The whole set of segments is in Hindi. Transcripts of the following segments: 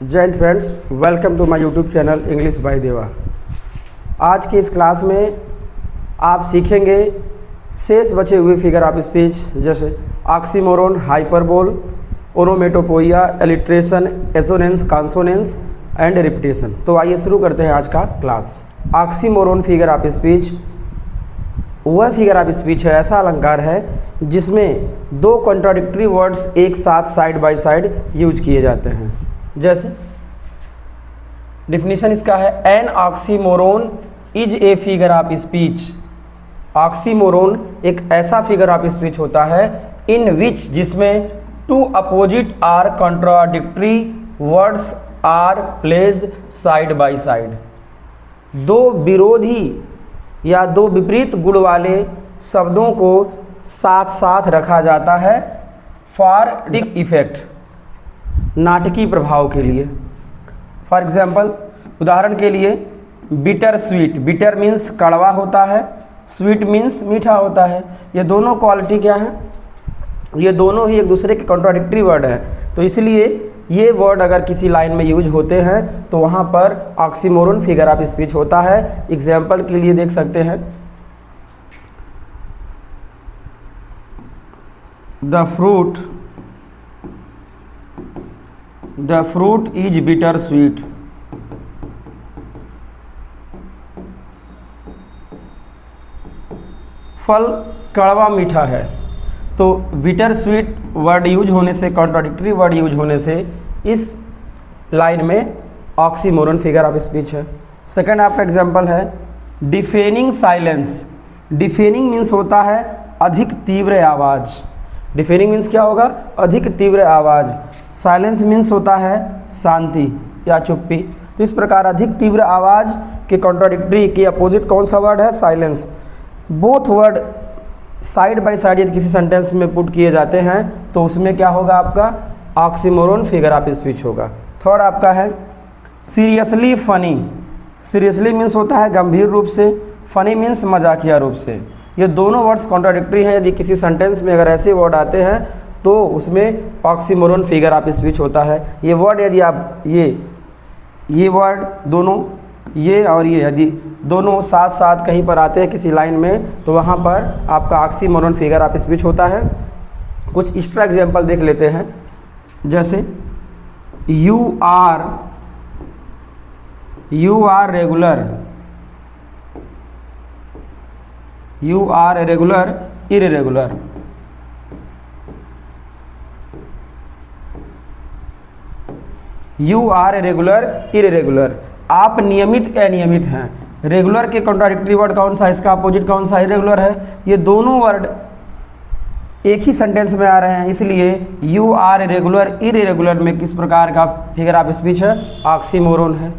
जय हिंद friends, welcome to my YouTube channel English by Deva. आज की इस क्लास में आप सीखेंगे शेष बचे हुए फिगर ऑफ स्पीच जैसे oxymoron, hyperbole, ओनोमेटोपोइया, alliteration, assonance, consonance and repetition. तो आइए शुरू करते हैं आज का class. Oxymoron figure of speech वह फिगर ऑफ स्पीच है, ऐसा अलंकार है जिसमें दो कॉन्ट्राडिक्टरी वर्ड्स एक साथ साइड बाय साइड यूज किए जाते हैं। जैसे डिफिनीशन इसका है, an oxymoron is a figure of speech. Oxymoron एक ऐसा फिगर ऑफ स्पीच होता है इन विच जिसमें two opposite are contradictory words are placed side by side. दो विरोधी या दो विपरीत गुण वाले शब्दों को साथ साथ रखा जाता है फॉर ड्रामेटिक इफेक्ट, नाटकीय प्रभाव के लिए। फॉर एग्जाम्पल, उदाहरण के लिए बिटर स्वीट। बिटर मीन्स कड़वा होता है, स्वीट मीन्स मीठा होता है। ये दोनों क्वालिटी क्या है? ये दोनों ही एक दूसरे के कॉन्ट्राडिक्टरी वर्ड हैं। तो इसलिए ये वर्ड अगर किसी लाइन में यूज होते हैं तो वहाँ पर ऑक्सीमोरोन फिगर ऑफ स्पीच होता है। एग्जाम्पल के लिए देख सकते हैं, the fruit is bitter sweet. फल कड़वा मीठा है। तो बिटर स्वीट वर्ड यूज होने से, कॉन्ट्राडिक्टरी वर्ड यूज होने से इस लाइन में ऑक्सीमोरोन फिगर ऑफ स्पीच है। सेकंड आपका एग्जांपल है डिफेनिंग साइलेंस। डिफेनिंग मीन्स होता है अधिक तीव्र आवाज़। डिफेनिंग मीन्स क्या होगा? अधिक तीव्र आवाज़। साइलेंस मीन्स होता है शांति या चुप्पी। तो इस प्रकार अधिक तीव्र आवाज़ के कॉन्ट्राडिक्टरी के अपोजिट कौन सा वर्ड है? Silence. Both ward side by side यदि किसी सेंटेंस में पुट किए जाते हैं तो उसमें क्या होगा? आपका ऑक्सीमोरोन फिगर ऑफ स्पीच होगा। थर्ड आपका है सीरियसली फनी। सीरियसली मीन्स होता है गंभीर रूप से, फनी मीन्स मजाकिया रूप से। ये दोनों वर्ड्स कॉन्ट्राडिक्टरी हैं। यदि किसी सेंटेंस में अगर ऐसे वर्ड आते हैं तो उसमें ऑक्सीमोरोन फिगर ऑफ स्पीच होता है। ये वर्ड यदि आप ये वर्ड दोनों, ये और ये यदि दोनों साथ साथ कहीं पर आते हैं किसी लाइन में तो वहाँ पर आपका ऑक्सीमोरोन फिगर ऑफ स्पीच होता है। कुछ एक्स्ट्रा एग्जांपल देख लेते हैं, जैसे you are regular, you are regular, irregular. You are regular, irregular. आप नियमित अनियमित हैं। रेगुलर के कॉन्ट्राडिक्टरी वर्ड कौन सा है? इसका अपोजिट कौन सा? इरेगुलर है। ये दोनों वर्ड एक ही सेंटेंस में आ रहे हैं, इसलिए यू आर रेगुलर, इरेगुलर में किस प्रकार का फिगर ऑफ स्पीच है? ऑक्सीमोरोन है।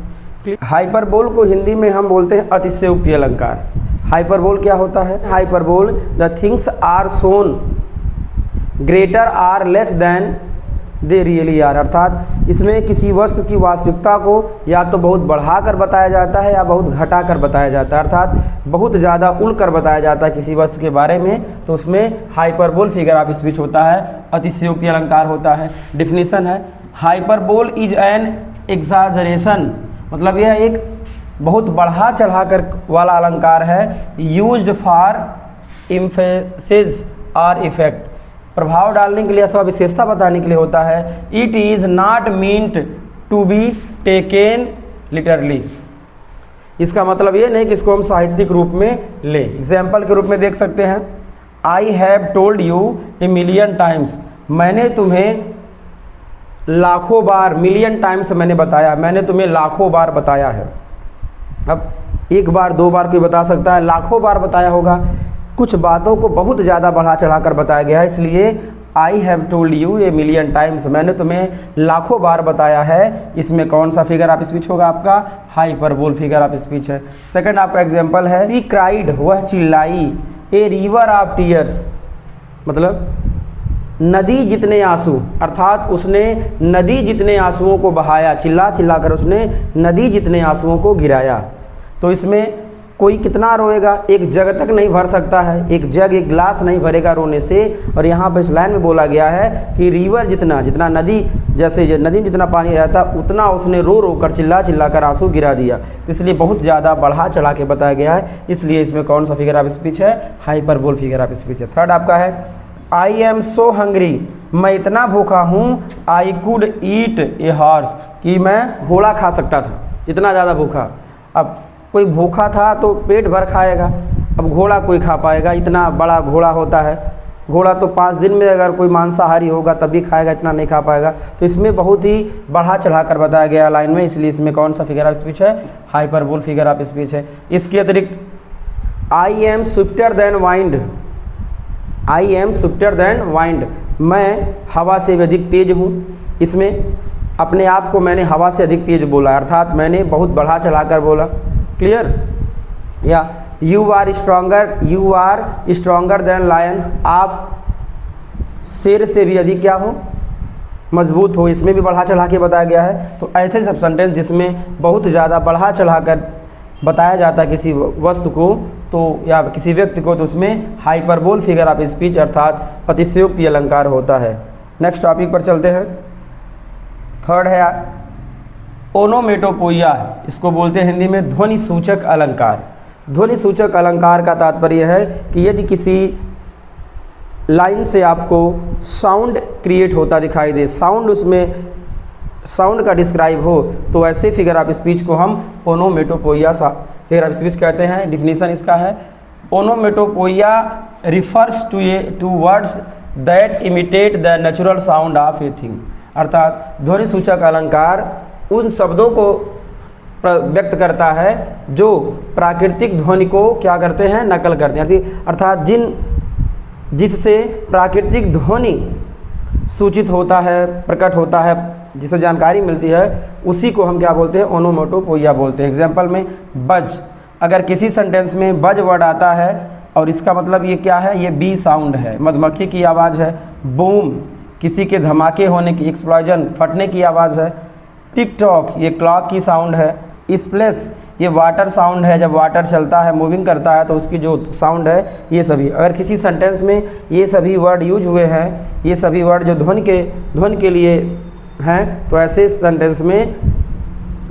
हाइपरबोल को हिंदी में हम बोलते हैं अतिशयोक्ति अलंकार। हाइपरबोल क्या होता है? Hyperbole the things are shown greater are less than they really are. अर्थात इसमें किसी वस्तु की वास्तविकता को या तो बहुत बढ़ाकर बताया जाता है या बहुत घटाकर बताया जाता है। अर्थात बहुत ज़्यादा उड़कर बताया जाता है किसी वस्तु के बारे में, तो उसमें हाइपरबोल फिगर ऑफ स्पीच होता है, अतिशयोक्ति अलंकार होता है। डिफिनीशन है, हाइपरबोल इज एन एग्जाजरेशन। मतलब यह एक बहुत बढ़ा चढ़ाकर वाला अलंकार है, यूज्ड फॉर एम्फेसिस और इफेक्ट। प्रभाव डालने के लिए अथवा विशेषता बताने के लिए होता है। It is not meant to be taken literally. इसका मतलब ये नहीं कि इसको हम साहित्यिक रूप में लें। एग्जाम्पल के रूप में देख सकते हैं, I have told U a million times. मैंने तुम्हें लाखों बार, मिलियन टाइम्स मैंने बताया, मैंने तुम्हें लाखों बार बताया है। अब एक बार दो बार कोई बता सकता है, लाखों बार बताया होगा। कुछ बातों को बहुत ज़्यादा बढ़ा चढ़ाकर बताया गया है, इसलिए I have told U a million times, मैंने तुम्हें लाखों बार बताया है। इसमें कौन सा फिगर ऑफ स्पीच होगा? आपका हाइपरबोल फिगर ऑफ स्पीच है। सेकंड आपका एग्जांपल है शी क्राइड, वह चिल्लाई, ए रिवर ऑफ टीयर्स। मतलब नदी जितने आंसू, अर्थात उसने नदी जितने आंसुओं को बहाया, चिल्ला चिल्ला कर उसने नदी जितने आंसुओं को गिराया। तो इसमें कोई कितना रोएगा, एक जग तक नहीं भर सकता है, एक जग एक गिलास नहीं भरेगा रोने से। और यहाँ पर इस लाइन में बोला गया है कि रिवर जितना जितना नदी, जैसे नदी में जितना पानी रहता उतना उसने रो रो कर चिल्ला चिल्ला कर आंसू गिरा दिया। तो इसलिए बहुत ज़्यादा बढ़ा चढ़ा के बताया गया है, इसलिए इसमें कौन सा फिगर ऑफ स्पीच है, हाइपरबोल फिगर ऑफ स्पीच है। थर्ड आपका है आई एम सो हंग्री, मैं इतना भूखा हूँ, I could eat a horse, कि मैं घोड़ा खा सकता था, इतना ज़्यादा भूखा। अब कोई भूखा था तो पेट भर खाएगा, अब घोड़ा कोई खा पाएगा, इतना बड़ा घोड़ा होता है, घोड़ा तो 5 दिन में अगर कोई मांसाहारी होगा तभी खाएगा, इतना नहीं खा पाएगा। तो इसमें बहुत ही बढ़ा चढ़ा कर बताया गया लाइन में, इसलिए इसमें कौन सा फिगर ऑफ स्पीच है, हाइपरबोल फिगर ऑफ स्पीच है। इसके अतिरिक्त I am swifter than wind, I am swifter than wind, मैं हवा से भी अधिक तेज हूँ। इसमें अपने आप को मैंने हवा से अधिक तेज बोला, अर्थात मैंने बहुत बढ़ा चढ़ा कर बोला। क्लियर? या you are stronger than lion, आप शेर से भी अधिक क्या हो, मजबूत हो, इसमें भी बढ़ा चढ़ा के बताया गया है। तो ऐसे सब सेंटेंस जिसमें बहुत ज़्यादा बढ़ा चढ़ा कर बताया जाता है किसी वस्तु को तो या किसी व्यक्ति को, तो उसमें हाइपरबोल फिगर ऑफ स्पीच अर्थात अतिशयोक्ति अलंकार होता है। नेक्स्ट टॉपिक पर चलते हैं। थर्ड है ओनोमेटोपोइया, इसको बोलते हैं हिंदी में ध्वनि सूचक अलंकार। ध्वनि सूचक अलंकार का तात्पर्य है कि यदि किसी लाइन से आपको साउंड क्रिएट होता दिखाई दे, साउंड उसमें साउंड का डिस्क्राइब हो, तो ऐसे फिगर ऑफ स्पीच को हम ओनोमेटोपोइया फिगर ऑफ स्पीच कहते हैं। डिफिनीशन इसका है, onomatopoeia refers to words that imitate the natural sound of a thing, अर्थात ध्वनि सूचक अलंकार उन शब्दों को व्यक्त करता है जो प्राकृतिक ध्वनि को क्या करते हैं, नकल करते हैं, अर्थात जिससे प्राकृतिक ध्वनि सूचित होता है, प्रकट होता है, जिसे जानकारी मिलती है, उसी को हम क्या बोलते हैं, ओनोमेटोपोइया बोलते हैं। एग्जाम्पल में बज, अगर किसी सेंटेंस में बज वर्ड आता है और इसका मतलब ये क्या है, ये बी साउंड है, मधुमक्खी की आवाज़ है। बूम, किसी के धमाके होने की, एक्सप्लोजन, फटने की आवाज़ है। टिक टॉक, ये क्लॉक की साउंड है। स्प्लैश, ये वाटर साउंड है, जब वाटर चलता है, मूविंग करता है तो उसकी जो साउंड है, ये सभी। अगर किसी सेंटेंस में ये सभी वर्ड यूज हुए हैं, ये सभी वर्ड जो ध्वनि के लिए हैं, तो ऐसे सेंटेंस में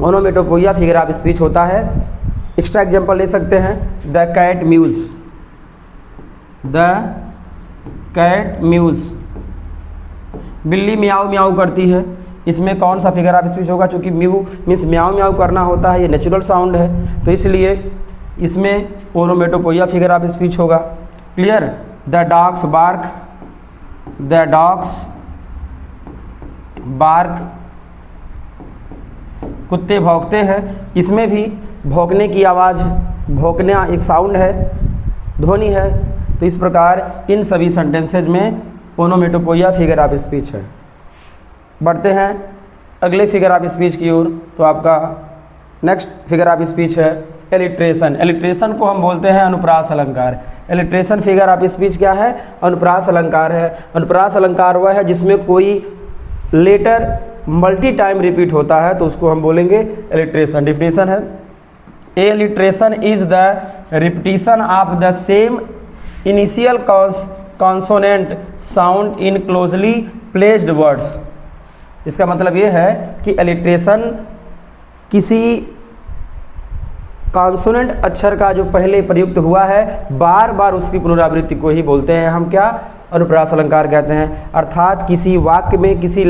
ओनोमेटोपोइया फिगर ऑफ स्पीच होता है। एक्स्ट्रा एग्जांपल ले सकते हैं, the cat mews, the cat mews, बिल्ली म्याऊ म्याऊ करती है, इसमें कौन सा फिगर ऑफ स्पीच होगा, क्योंकि म्यू मीन्स म्याऊ म्याऊ करना होता है, ये नेचुरल साउंड है, तो इसलिए इसमें ओनोमेटोपोइया फिगर ऑफ स्पीच होगा। Clear? The dogs bark, the dogs bark, कुत्ते भौंकते हैं, इसमें भी भौंकने की आवाज़, भौंकना एक साउंड है, ध्वनि है। तो इस प्रकार इन सभी सेंटेंसेज में ओनोमेटोपोइया फिगर ऑफ स्पीच है। बढ़ते हैं अगले फिगर ऑफ स्पीच की ओर। तो आपका नेक्स्ट फिगर ऑफ स्पीच है एलिट्रेशन। एलिट्रेशन को हम बोलते हैं अनुप्रास अलंकार। एलिट्रेशन फिगर ऑफ स्पीच क्या है, अनुप्रास अलंकार है। अनुप्रास अलंकार वह है जिसमें कोई लेटर मल्टी टाइम रिपीट होता है, तो उसको हम बोलेंगे एलिट्रेशन। डिफिनेशन है, alliteration is the repetition of the same initial consonant sound in closely placed words. इसका मतलब ये है कि एलिट्रेशन किसी कॉन्सोनेंट अक्षर का जो पहले प्रयुक्त हुआ है, बार बार उसकी पुनरावृत्ति को ही बोलते हैं हम क्या, अनुप्रास अलंकार कहते हैं। अर्थात किसी वाक्य में, किसी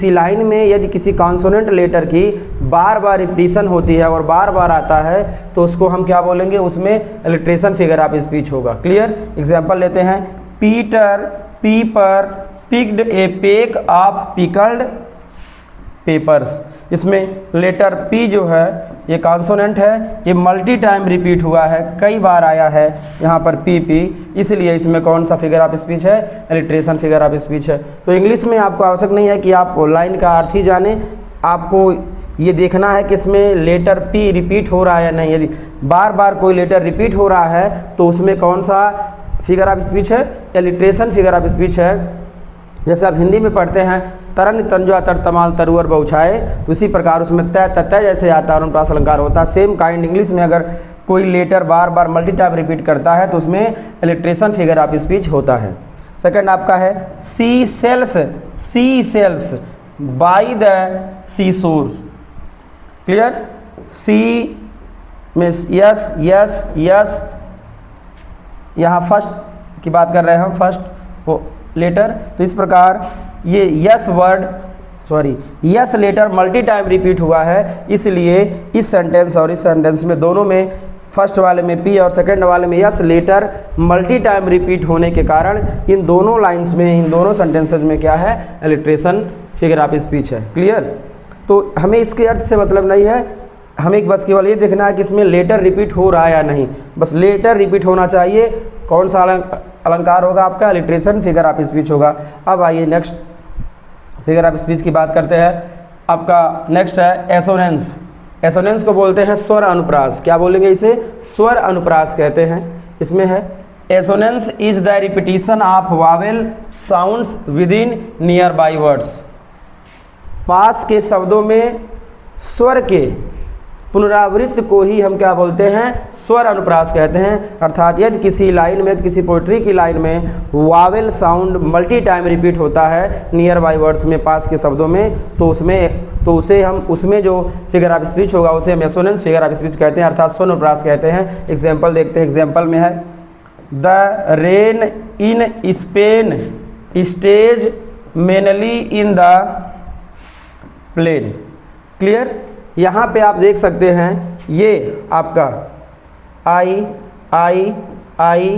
लाइन में यदि किसी कॉन्सोनेंट लेटर की बार बार रिपीटिशन होती है और बार बार आता है, तो उसको हम क्या बोलेंगे, उसमें एलिट्रेशन फिगर ऑफ स्पीच होगा। क्लियर? एग्जाम्पल लेते हैं, पीटर पीपर picked A pick of pickled papers. इसमें लेटर पी जो है ये कॉन्सोनेंट है, ये मल्टी टाइम रिपीट हुआ है, कई बार आया है यहाँ पर पी, इसलिए इसमें कौन सा फिगर ऑफ स्पीच है, एलिट्रेशन फिगर ऑफ स्पीच है। तो इंग्लिश में आपको आवश्यक नहीं है कि आप लाइन का अर्थ ही जाने, आपको ये देखना है कि इसमें लेटर पी रिपीट हो रहा है या नहीं। यदि बार बार कोई लेटर रिपीट हो रहा है तो उसमें कौन सा फिगर ऑफ स्पीच है, एलिट्रेशन फिगर ऑफ स्पीच है। जैसे आप हिंदी में पढ़ते हैं तरन तंजुआ तर तमाल तरुअर बहुछाए, तो इसी प्रकार उसमें तय तय जैसे आता है अनुप्रास अलंकार होता है। सेम काइंड इंग्लिश में अगर कोई लेटर बार बार मल्टी टाइम रिपीट करता है तो उसमें इलिट्रेशन फिगर ऑफ स्पीच होता है। सेकंड आपका है she sells by the sea shore. Clear? See means S S S, यहाँ फर्स्ट की बात कर रहे हैं हम, फर्स्ट लेटर। तो इस प्रकार ये S letter multi time repeat हुआ है, इसलिए इस सेंटेंस और इस सेंटेंस में दोनों में, फर्स्ट वाले में पी और सेकंड वाले में S letter multi time repeat होने के कारण इन दोनों लाइंस में, इन दोनों सेंटेंसेज में क्या है, इलिट्रेशन फिगर ऑफ स्पीच है। क्लियर? तो हमें इसके अर्थ से मतलब नहीं है, हमें बस केवल ये देखना है कि इसमें लेटर रिपीट हो रहा है या नहीं, बस लेटर रिपीट होना चाहिए। कौन सा अलंकार होगा आपका? इलिट्रेशन फिगर ऑफ स्पीच होगा। अब आइए नेक्स्ट फिगर ऑफ स्पीच की बात करते हैं। आपका नेक्स्ट है एसोनेंस। एसोनेंस को बोलते हैं स्वर अनुप्रास। क्या बोलेंगे इसे? स्वर अनुप्रास कहते हैं। इसमें है assonance is the repetition of vowel sounds within nearby words. पास के शब्दों में स्वर के पुनरावृत्ति को ही हम क्या बोलते हैं? स्वर अनुप्रास कहते हैं। अर्थात यदि किसी लाइन में, किसी पोइट्री की लाइन में Wavell sound multi time repeat होता है नियर बाई वर्ड्स में, पास के शब्दों में, तो उसे हम, उसमें जो फिगर ऑफ स्पीच होगा उसे हम एसोनेंस फिगर ऑफ स्पीच कहते हैं, अर्थात स्वर अनुप्रास कहते हैं। एग्जाम्पल देखते हैं। एग्जाम्पल में है the rain in Spain stays mainly in the plain. Clear? यहाँ पे आप देख सकते हैं ये आपका आई आई आई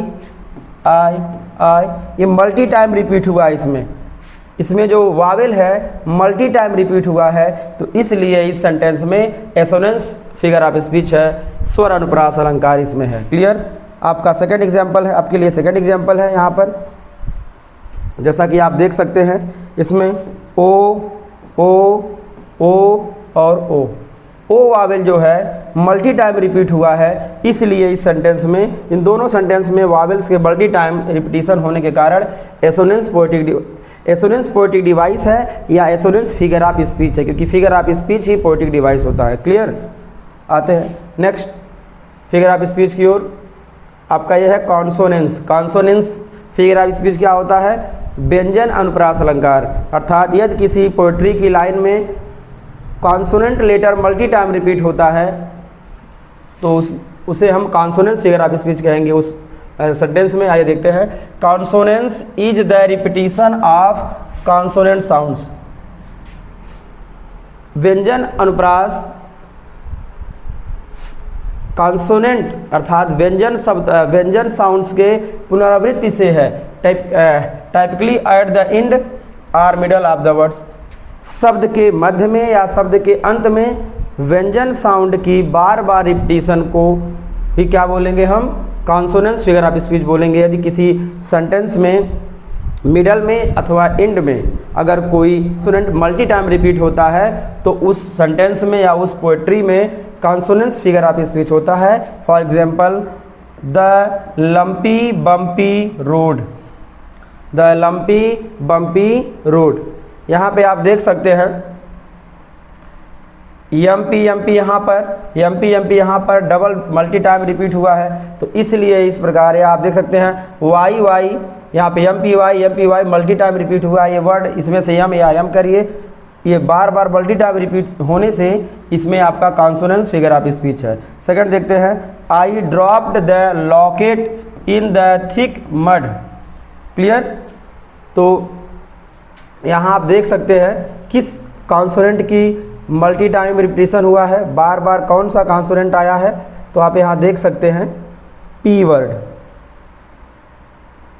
आई आई, ये मल्टी टाइम रिपीट हुआ है। इसमें जो वावेल है मल्टी टाइम रिपीट हुआ है, तो इसलिए इस सेंटेंस में एसोनेंस फिगर ऑफ स्पीच है, स्वर अनुप्रास अलंकार इसमें है। क्लियर? आपका सेकंड एग्जाम्पल है, आपके लिए सेकंड एग्जाम्पल है यहाँ पर, जैसा कि आप देख सकते हैं इसमें ओ ओ ओ और ओ वावेल जो है मल्टी टाइम रिपीट हुआ है, इसलिए इस सेंटेंस में, इन दोनों सेंटेंस में वावेल्स के मल्टी टाइम रिपीटिशन होने के कारण एसोनेंस पोएटिक डिवाइस है या एसोनेंस फिगर ऑफ स्पीच है, क्योंकि figure of speech he poetic device होता है। क्लियर? आते हैं नेक्स्ट फिगर ऑफ स्पीच की ओर। आपका यह है consonance. Consonance figure of speech क्या होता है? व्यंजन अनुप्रास अलंकार। अर्थात यदि किसी पोएट्री की लाइन में consonant letter multi time repeat होता है तो उसे हम कॉन्सोनेंस फिगर ऑफ स्पीच कहेंगे उस सेंटेंस में। आइए देखते हैं। Consonance is the repetition of consonant sounds. व्यंजन अनुप्रास कॉन्सोनेंट अर्थात व्यंजन साउंड्स के पुनरावृत्ति से है। टाइपिकली एट द एंड और मिडल ऑफ द वर्ड्स। शब्द के मध्य में या शब्द के अंत में व्यंजन साउंड की बार बार रिपीटिशन को ही क्या बोलेंगे हम? कॉन्सोनेंस फिगर ऑफ स्पीच बोलेंगे। यदि किसी सेंटेंस में मिडल में अथवा एंड में अगर कोई कॉन्सोनेंट मल्टी टाइम रिपीट होता है तो उस सेंटेंस में या उस पोएट्री में कॉन्सोनेंस फिगर ऑफ स्पीच होता है। For example the lumpy bumpy road. The lumpy bumpy road, यहाँ पे आप देख सकते हैं एमपी यहाँ पर डबल मल्टी टाइम रिपीट हुआ है, तो इसलिए इस प्रकार ये आप देख सकते हैं वाई वाई, यहाँ पे M P Y multi time repeat हुआ है। ये वर्ड इसमें से एम या एम करिए, ये बार बार मल्टी टाइम रिपीट होने से इसमें आपका कॉन्सोनेंस फिगर ऑफ स्पीच है। सेकंड देखते हैं I dropped the locket in the thick mud. Clear? तो यहाँ आप देख सकते हैं किस कॉन्सोनेंट की मल्टी टाइम रिपीटिशन हुआ है, बार बार कौन सा कॉन्सोनेंट आया है। तो आप यहाँ देख सकते हैं P word,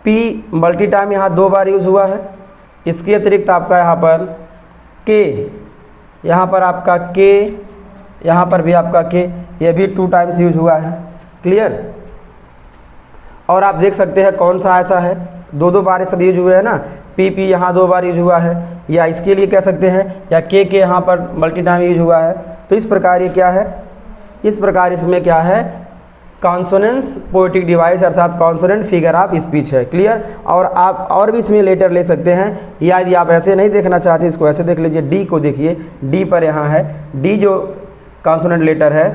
P multi time यहाँ 2 बार यूज हुआ है। इसके अतिरिक्त आपका यहाँ पर के, यहाँ पर आपका के, यहाँ पर भी आपका के, यह भी 2 टाइम्स यूज हुआ है। क्लियर? और आप देख सकते हैं कौन सा ऐसा है 2 बार सब यूज हुए हैं ना, पी यहाँ 2 बार यूज हुआ है, या इसके लिए कह सकते हैं या के यहाँ पर मल्टी टाइम यूज हुआ है। तो इस प्रकार ये क्या है? इस प्रकार इसमें क्या है? कॉन्सोनेंस पोएटिक डिवाइस अर्थात कॉन्सोनेंट फिगर ऑफ स्पीच है। क्लियर? और आप और भी इसमें लेटर ले सकते हैं, या यदि आप ऐसे नहीं देखना चाहते इसको ऐसे देख लीजिए। डी को देखिए, डी पर यहाँ है, डी जो कॉन्सोनेंट लेटर है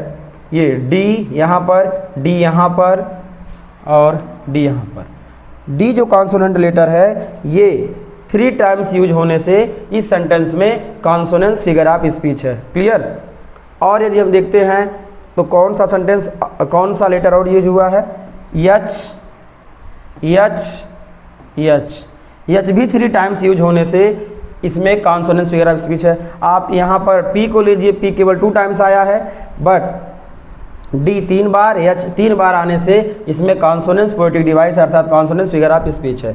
ये डी यहाँ पर, डी यहाँ पर और डी यहाँ पर। डी जो कॉन्सोनेंट लेटर है ये 3 टाइम्स यूज होने से इस सेंटेंस में कॉन्सोनेंस फिगर ऑफ स्पीच है। क्लियर। और यदि हम देखते हैं तो कौन सा सेंटेंस, कौन सा लेटर और यूज हुआ है, यच, यच, यच। यच भी 3 टाइम्स यूज होने से इसमें कॉन्सोनेंस फिगर ऑफ स्पीच है। आप यहाँ पर पी को लीजिए, पी केवल 2 टाइम्स आया है, बट डी 3 बार, एच 3 बार आने से इसमें कॉन्सोनेंस पोएटिक डिवाइस अर्थात कॉन्सोनेंस फिगर ऑफ स्पीच है।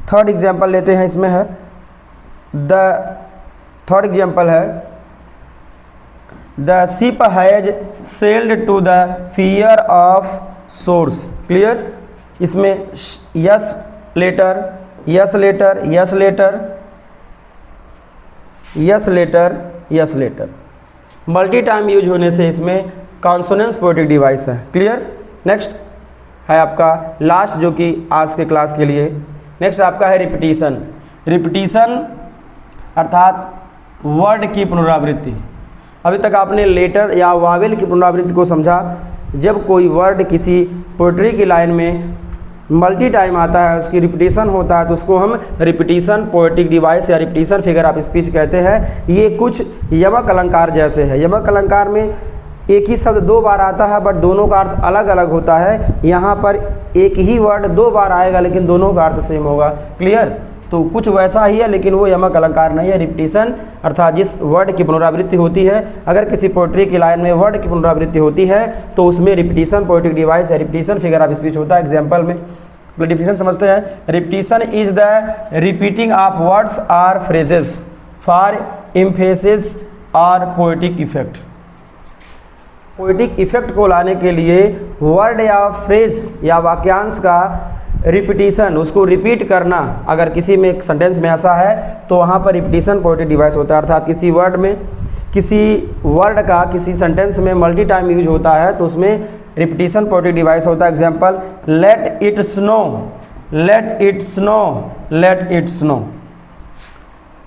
थर्ड एग्जाम्पल लेते हैं, इसमें है थर्ड एग्जाम्पल है the ship has sailed to the far off shores. Clear. इसमें S letter, S letter, S letter, S letter, S letter, multi time use होने से इसमें कॉन्सोनेंस पोएटिक डिवाइस है। क्लियर। नेक्स्ट है आपका लास्ट जो कि आज के क्लास के लिए, नेक्स्ट आपका है रिपीटिशन। रिपीटिशन अर्थात वर्ड की पुनरावृत्ति। अभी तक आपने लेटर या वावेल की पुनरावृत्ति को समझा। जब कोई वर्ड किसी पोएट्री की लाइन में मल्टी टाइम आता है, उसकी रिपीटिशन होता है, तो उसको हम रिपीटिशन पोएटिक डिवाइस या रिपीटिशन फिगर ऑफ स्पीच कहते हैं। ये कुछ यमक अलंकार जैसे है। यमक अलंकार में एक ही शब्द 2 बार आता है बट दोनों का अर्थ अलग अलग होता है। यहाँ पर एक ही वर्ड 2 बार आएगा लेकिन दोनों का अर्थ सेम होगा। क्लियर। तो कुछ वैसा ही है लेकिन वो यमक अलंकार नहीं है। रिपीटिशन अर्थात जिस वर्ड की पुनरावृत्ति होती है, अगर किसी पोएट्री की लाइन में वर्ड की पुनरावृत्ति होती है तो उसमें रिपीटिशन पोएटिक डिवाइस या रिपीटिशन फिगर ऑफ स्पीच होता है। एग्जाम्पल में डिफिनेशन समझते हैं। Repetition is the repeating of words are phrases for emphasis और पोएटिक इफेक्ट। पोएटिक इफेक्ट को लाने के लिए वर्ड या फ्रेज या वाक्यांश का रिपीटिशन, उसको रिपीट करना, अगर किसी में एक सेंटेंस में ऐसा है तो वहाँ पर रिपीटिशन पोएटिक डिवाइस होता है। अर्थात किसी वर्ड में, किसी वर्ड का किसी सेंटेंस में मल्टी टाइम यूज होता है तो उसमें रिपीटिशन पोएटिक डिवाइस होता है। Example let it snow, let it snow, let it snow,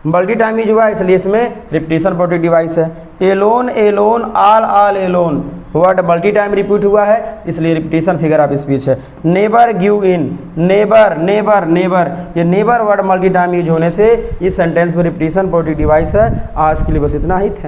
multi time use हुआ है इसलिए इसमें रिपीटिशन पोएटिक डिवाइस है। Alone, alone, all, all alone, word multi time repeat हुआ है इसलिए रिपीटिशन फिगर ऑफ स्पीच है। Neighbour give in, neighbour, neighbour, neighbour, ये neighbour word multi time use होने से इस सेंटेंस में रिपीटिशन पोएटिक डिवाइस है। आज के लिए बस इतना ही। थैंक